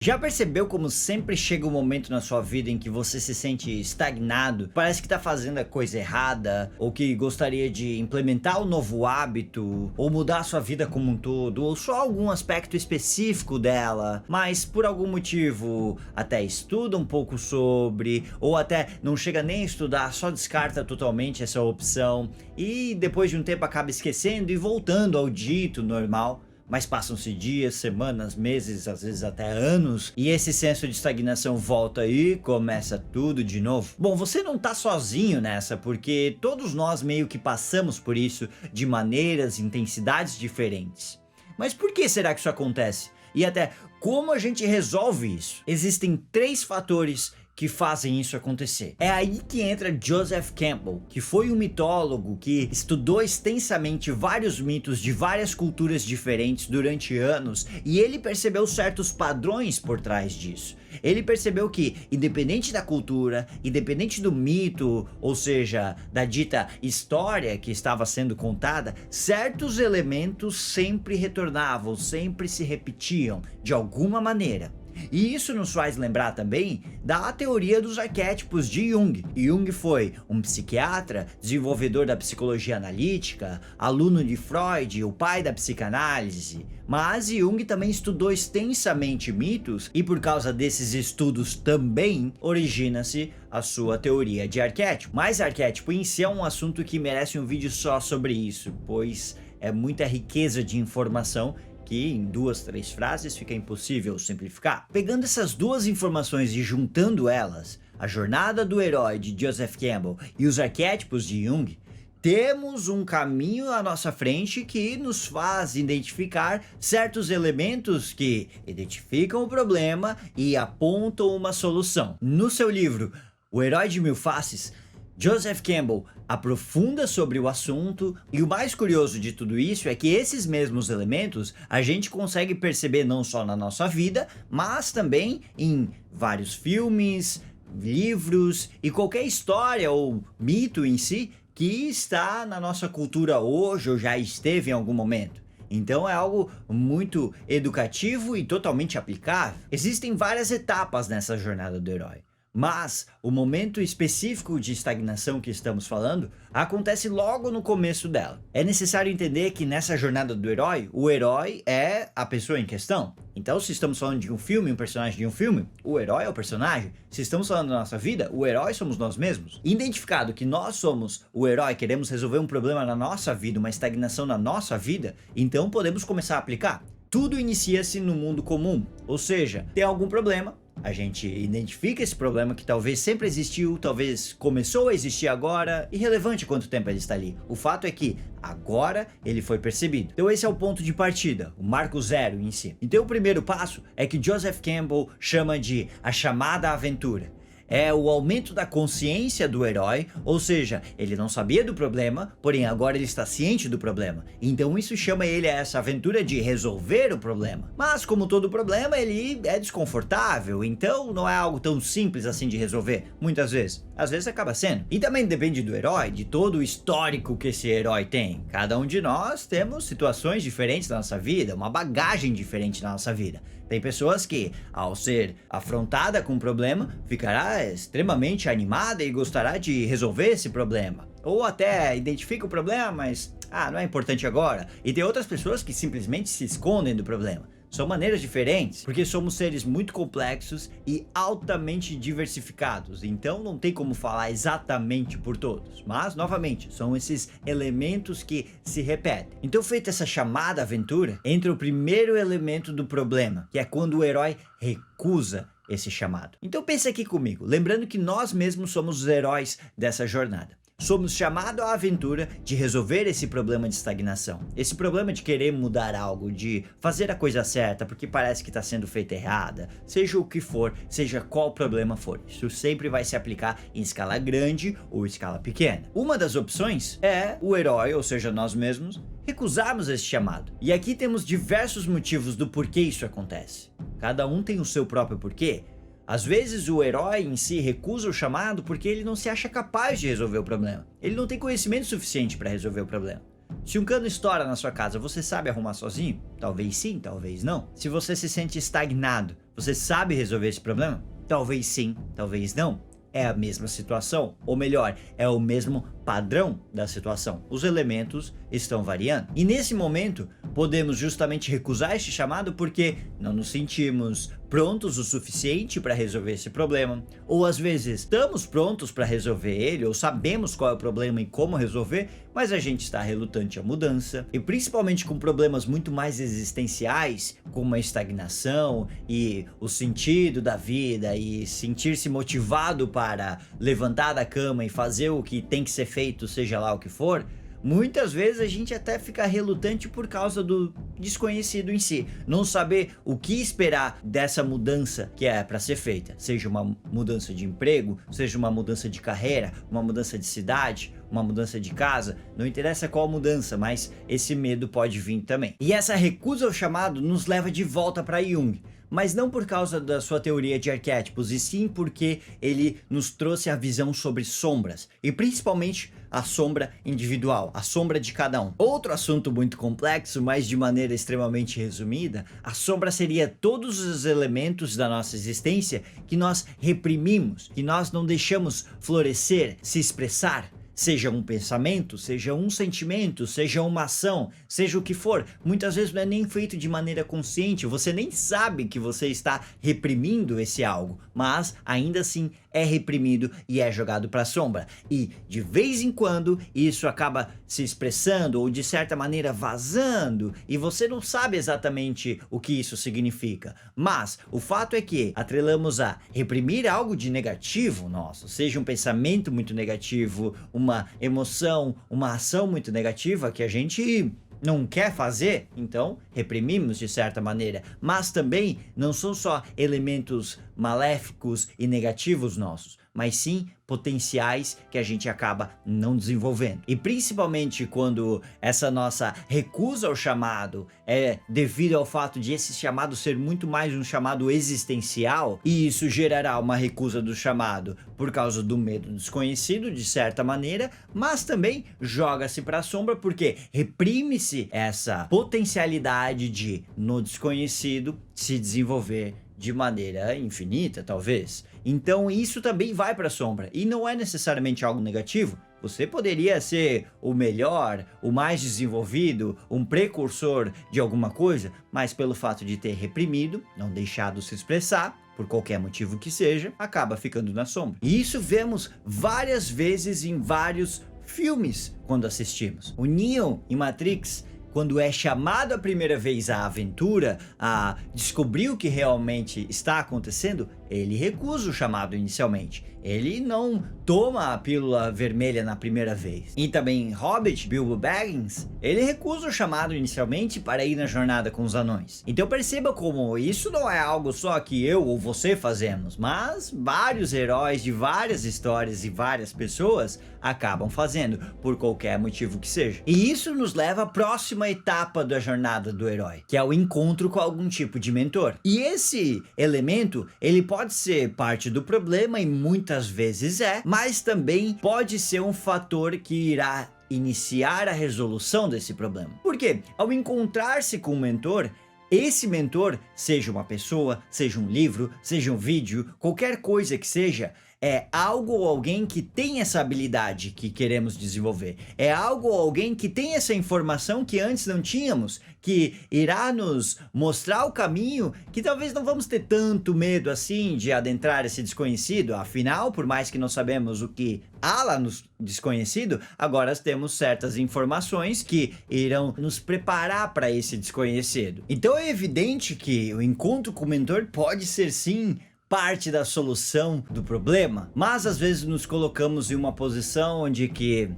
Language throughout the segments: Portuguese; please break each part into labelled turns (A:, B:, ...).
A: Já percebeu como sempre chega um momento na sua vida em que você se sente estagnado? Parece que tá fazendo a coisa errada, ou que gostaria de implementar um novo hábito, ou mudar a sua vida como um todo, ou só algum aspecto específico dela, mas por algum motivo até estuda um pouco sobre, ou até não chega nem a estudar, só descarta totalmente essa opção, e depois de um tempo acaba esquecendo e voltando ao dito normal. Mas passam-se dias, semanas, meses, às vezes até anos, e esse senso de estagnação volta e começa tudo de novo. Bom, você não tá sozinho nessa, porque todos nós meio que passamos por isso de maneiras, intensidades diferentes. Mas por que será que isso acontece? E até como a gente resolve isso? Existem três fatores que fazem isso acontecer. É aí que entra Joseph Campbell, que foi um mitólogo que estudou extensamente vários mitos de várias culturas diferentes durante anos, e ele percebeu certos padrões por trás disso. Ele percebeu que, independente da cultura, independente do mito, ou seja, da dita história que estava sendo contada, certos elementos sempre retornavam, sempre se repetiam de alguma maneira. E isso nos faz lembrar também da teoria dos arquétipos de Jung. Jung foi um psiquiatra, desenvolvedor da psicologia analítica, aluno de Freud, o pai da psicanálise. Mas Jung também estudou extensamente mitos e por causa desses estudos também origina-se a sua teoria de arquétipo. Mas arquétipo em si é um assunto que merece um vídeo só sobre isso, pois é muita riqueza de informação que em 2, 3 frases fica impossível simplificar. Pegando essas duas informações e juntando elas, a jornada do herói de Joseph Campbell e os arquétipos de Jung, temos um caminho à nossa frente que nos faz identificar certos elementos que identificam o problema e apontam uma solução. No seu livro O Herói de Mil Faces, Joseph Campbell aprofunda sobre o assunto, e o mais curioso de tudo isso é que esses mesmos elementos a gente consegue perceber não só na nossa vida, mas também em vários filmes, livros e qualquer história ou mito em si que está na nossa cultura hoje ou já esteve em algum momento. Então é algo muito educativo e totalmente aplicável. Existem várias etapas nessa jornada do herói. Mas o momento específico de estagnação que estamos falando acontece logo no começo dela. É necessário entender que nessa jornada do herói, o herói é a pessoa em questão. Então, se estamos falando de um filme, um personagem de um filme, o herói é o personagem. Se estamos falando da nossa vida, o herói somos nós mesmos. Identificado que nós somos o herói, queremos resolver um problema na nossa vida, uma estagnação na nossa vida, então podemos começar a aplicar. Tudo inicia-se no mundo comum, ou seja, tem algum problema, a gente identifica esse problema que talvez sempre existiu, talvez começou a existir agora, irrelevante quanto tempo ele está ali. O fato é que agora ele foi percebido. Então esse é o ponto de partida, o marco zero em si. Então o primeiro passo é que Joseph Campbell chama de a chamada aventura. É o aumento da consciência do herói, ou seja, ele não sabia do problema, porém agora ele está ciente do problema. Então isso chama ele a essa aventura de resolver o problema. Mas como todo problema, ele é desconfortável, então não é algo tão simples assim de resolver, muitas vezes. Às vezes acaba sendo. E também depende do herói, de todo o histórico que esse herói tem. Cada um de nós temos situações diferentes na nossa vida, uma bagagem diferente na nossa vida. Tem pessoas que, ao ser afrontada com um problema, ficará extremamente animada e gostará de resolver esse problema. Ou até identifica o problema, mas não é importante agora. E tem outras pessoas que simplesmente se escondem do problema. São maneiras diferentes, porque somos seres muito complexos e altamente diversificados, então não tem como falar exatamente por todos. Mas, novamente, são esses elementos que se repetem. Então, feita essa chamada aventura, entra o primeiro elemento do problema, que é quando o herói recusa esse chamado. Então pensa aqui comigo, lembrando que nós mesmos somos os heróis dessa jornada. Somos chamados à aventura de resolver esse problema de estagnação. Esse problema de querer mudar algo, de fazer a coisa certa porque parece que está sendo feita errada. Seja o que for, seja qual problema for. Isso sempre vai se aplicar em escala grande ou escala pequena. Uma das opções é o herói, ou seja, nós mesmos, recusarmos esse chamado. E aqui temos diversos motivos do porquê isso acontece. Cada um tem o seu próprio porquê. Às vezes o herói em si recusa o chamado porque ele não se acha capaz de resolver o problema. Ele não tem conhecimento suficiente para resolver o problema. Se um cano estoura na sua casa, você sabe arrumar sozinho? Talvez sim, talvez não. Se você se sente estagnado, você sabe resolver esse problema? Talvez sim, talvez não. É a mesma situação, ou melhor, é o mesmo padrão da situação. Os elementos estão variando. E nesse momento, podemos justamente recusar este chamado porque não nos sentimos prontos o suficiente para resolver esse problema, ou às vezes estamos prontos para resolver ele, ou sabemos qual é o problema e como resolver, mas a gente está relutante à mudança, e principalmente com problemas muito mais existenciais, como a estagnação e o sentido da vida e sentir-se motivado para levantar da cama e fazer o que tem que ser feito, seja lá o que for. Muitas vezes a gente até fica relutante por causa do desconhecido em si, não saber o que esperar dessa mudança que é para ser feita, seja uma mudança de emprego, seja uma mudança de carreira, uma mudança de cidade, uma mudança de casa, não interessa qual mudança, mas esse medo pode vir também. E essa recusa ao chamado nos leva de volta para Jung, mas não por causa da sua teoria de arquétipos, e sim porque ele nos trouxe a visão sobre sombras, e principalmente a sombra individual, a sombra de cada um. Outro assunto muito complexo, mas de maneira extremamente resumida, a sombra seria todos os elementos da nossa existência que nós reprimimos, que nós não deixamos florescer, se expressar. Seja um pensamento, seja um sentimento, seja uma ação, seja o que for, muitas vezes não é nem feito de maneira consciente, você nem sabe que você está reprimindo esse algo, mas ainda assim é reprimido e é jogado para a sombra. E de vez em quando isso acaba se expressando ou de certa maneira vazando, e você não sabe exatamente o que isso significa. Mas o fato é que atrelamos a reprimir algo de negativo nosso, seja um pensamento muito negativo, uma emoção, uma ação muito negativa que a gente não quer fazer, então reprimimos de certa maneira, mas também não são só elementos maléficos e negativos nossos, mas sim potenciais que a gente acaba não desenvolvendo. E principalmente quando essa nossa recusa ao chamado é devido ao fato de esse chamado ser muito mais um chamado existencial, e isso gerará uma recusa do chamado por causa do medo desconhecido, de certa maneira, mas também joga-se para a sombra porque reprime-se essa potencialidade de, no desconhecido, se desenvolver de maneira infinita, talvez. Então isso também vai para a sombra, e não é necessariamente algo negativo. Você poderia ser o melhor, o mais desenvolvido, um precursor de alguma coisa, mas pelo fato de ter reprimido, não deixado se expressar, por qualquer motivo que seja, acaba ficando na sombra. E isso vemos várias vezes em vários filmes quando assistimos. O Neo em Matrix, quando é chamado a primeira vez à aventura, a descobrir o que realmente está acontecendo, ele recusa o chamado inicialmente. Ele não toma a pílula vermelha na primeira vez. E também Hobbit, Bilbo Baggins, ele recusa o chamado inicialmente para ir na jornada com os anões. Então perceba como isso não é algo só que eu ou você fazemos, mas vários heróis de várias histórias e várias pessoas acabam fazendo, por qualquer motivo que seja. E isso nos leva à próxima etapa da jornada do herói, que é o encontro com algum tipo de mentor. E esse elemento, ele pode ser parte do problema, e muitas vezes é, mas também pode ser um fator que irá iniciar a resolução desse problema. Porque ao encontrar-se com um mentor, esse mentor, seja uma pessoa, seja um livro, seja um vídeo, qualquer coisa que seja, é algo ou alguém que tem essa habilidade que queremos desenvolver. É algo ou alguém que tem essa informação que antes não tínhamos, que irá nos mostrar o caminho que talvez não vamos ter tanto medo assim de adentrar esse desconhecido. Afinal, por mais que não sabemos o que há lá no desconhecido, agora temos certas informações que irão nos preparar para esse desconhecido. Então é evidente que o encontro com o mentor pode ser sim parte da solução do problema, mas às vezes nos colocamos em uma posição onde que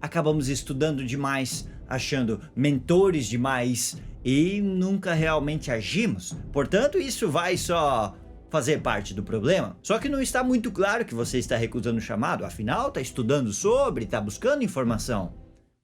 A: acabamos estudando demais, achando mentores demais e nunca realmente agimos. Portanto, isso vai só fazer parte do problema. Só que não está muito claro que você está recusando o chamado, afinal está estudando sobre, está buscando informação,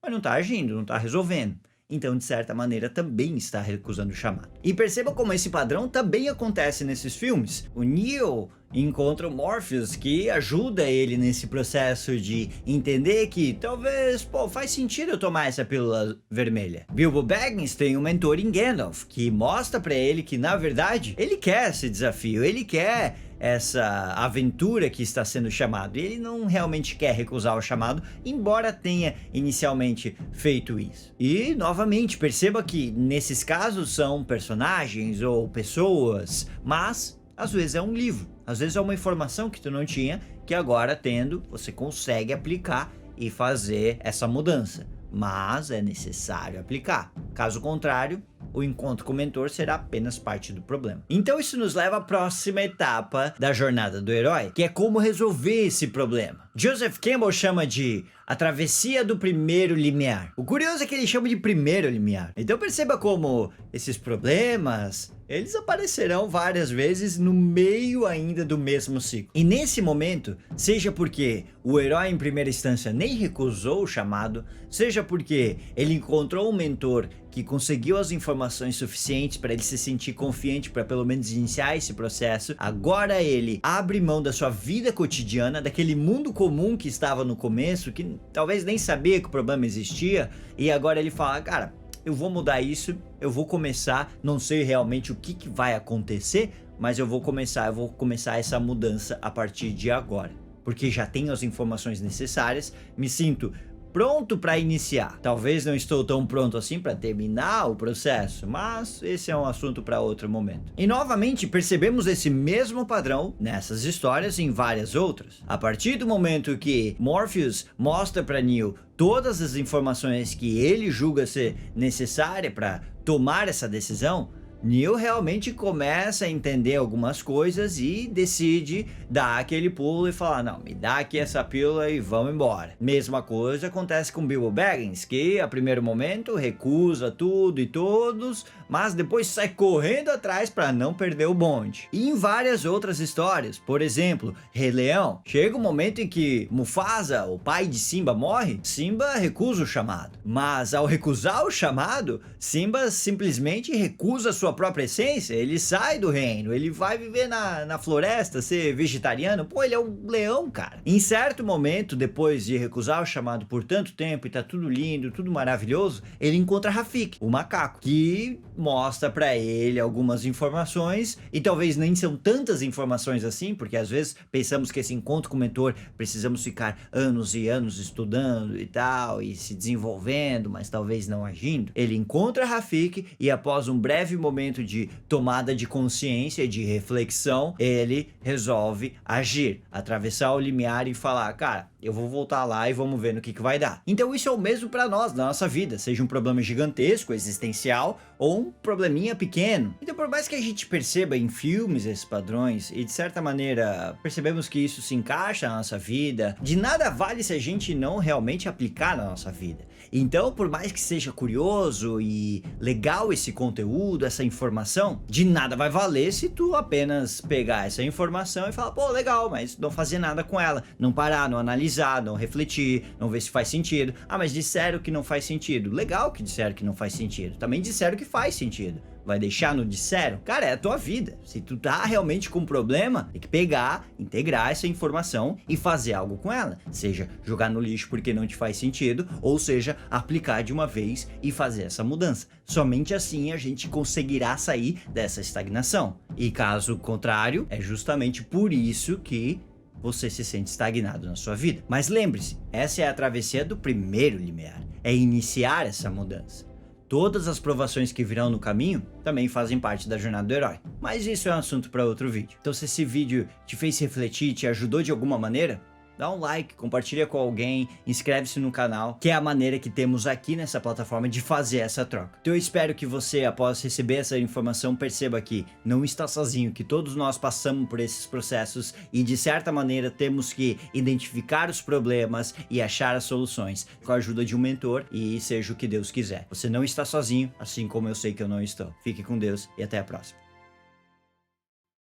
A: mas não está agindo, não está resolvendo. Então, de certa maneira, também está recusando o chamado. E perceba como esse padrão também acontece nesses filmes. O Neo encontra o Morpheus, que ajuda ele nesse processo de entender que talvez, faz sentido eu tomar essa pílula vermelha. Bilbo Baggins tem um mentor em Gandalf, que mostra pra ele que, na verdade, ele quer esse desafio, ele quer essa aventura que está sendo chamado. E ele não realmente quer recusar o chamado, embora tenha inicialmente feito isso. E, novamente, perceba que nesses casos são personagens ou pessoas, mas às vezes é um livro, às vezes é uma informação que tu não tinha, que agora tendo, você consegue aplicar e fazer essa mudança. Mas é necessário aplicar. Caso contrário, o encontro com o mentor será apenas parte do problema. Então isso nos leva à próxima etapa da jornada do herói, que é como resolver esse problema. Joseph Campbell chama de a travessia do primeiro limiar. O curioso é que ele chama de primeiro limiar. Então perceba como esses problemas, eles aparecerão várias vezes no meio ainda do mesmo ciclo. E nesse momento, seja porque o herói em primeira instância nem recusou o chamado, seja porque ele encontrou um mentor que conseguiu as informações suficientes para ele se sentir confiante para pelo menos iniciar esse processo, agora ele abre mão da sua vida cotidiana, daquele mundo comum que estava no começo, que talvez nem sabia que o problema existia, e agora ele fala, cara, eu vou mudar isso, eu vou começar, não sei realmente o que vai acontecer, mas eu vou começar essa mudança a partir de agora, porque já tenho as informações necessárias, me sinto pronto para iniciar. Talvez não estou tão pronto assim para terminar o processo, mas esse é um assunto para outro momento. E novamente percebemos esse mesmo padrão nessas histórias e em várias outras. A partir do momento que Morpheus mostra para Neo todas as informações que ele julga ser necessária para tomar essa decisão, Neo realmente começa a entender algumas coisas e decide dar aquele pulo e falar, não, me dá aqui essa pílula e vamos embora. Mesma coisa acontece com Bilbo Baggins, que a primeiro momento recusa tudo e todos, mas depois sai correndo atrás para não perder o bonde. E em várias outras histórias, por exemplo, Rei Leão, chega um momento em que Mufasa, o pai de Simba, morre, Simba recusa o chamado. Mas ao recusar o chamado, Simba simplesmente recusa sua própria essência, ele sai do reino, ele vai viver na floresta, ser vegetariano, ele é um leão, cara. Em certo momento, depois de recusar o chamado por tanto tempo e tá tudo lindo, tudo maravilhoso, ele encontra Rafiki, o macaco, que mostra pra ele algumas informações, e talvez nem são tantas informações assim, porque às vezes pensamos que esse encontro com o mentor, precisamos ficar anos e anos estudando e tal, e se desenvolvendo, mas talvez não agindo. Ele encontra Rafiki e após um breve momento de tomada de consciência, de reflexão, ele resolve agir, atravessar o limiar e falar, cara, eu vou voltar lá e vamos ver no que vai dar. Então isso é o mesmo para nós, na nossa vida, seja um problema gigantesco, existencial, ou um probleminha pequeno. Então por mais que a gente perceba em filmes esses padrões, e de certa maneira percebemos que isso se encaixa na nossa vida, de nada vale se a gente não realmente aplicar na nossa vida. Então por mais que seja curioso e legal esse conteúdo, essa informação, de nada vai valer se tu apenas pegar essa informação e falar, legal, mas não fazer nada com ela, não parar, não analisar, não refletir, não ver se faz sentido. Ah, mas disseram que não faz sentido. Legal que disseram que não faz sentido. Também disseram que faz sentido. Vai deixar no disseram? Cara, é a tua vida. Se tu tá realmente com um problema, tem que pegar, integrar essa informação e fazer algo com ela. Seja jogar no lixo porque não te faz sentido, ou seja, aplicar de uma vez e fazer essa mudança. Somente assim a gente conseguirá sair dessa estagnação. E caso contrário, é justamente por isso que você se sente estagnado na sua vida. Mas lembre-se, essa é a travessia do primeiro limiar. É iniciar essa mudança. Todas as provações que virão no caminho também fazem parte da jornada do herói. Mas isso é um assunto para outro vídeo. Então se esse vídeo te fez refletir, te ajudou de alguma maneira, dá um like, compartilha com alguém, inscreve-se no canal, que é a maneira que temos aqui nessa plataforma de fazer essa troca. Então eu espero que você, após receber essa informação, perceba que não está sozinho, que todos nós passamos por esses processos e de certa maneira temos que identificar os problemas e achar as soluções com a ajuda de um mentor e seja o que Deus quiser. Você não está sozinho, assim como eu sei que eu não estou. Fique com Deus e até a próxima.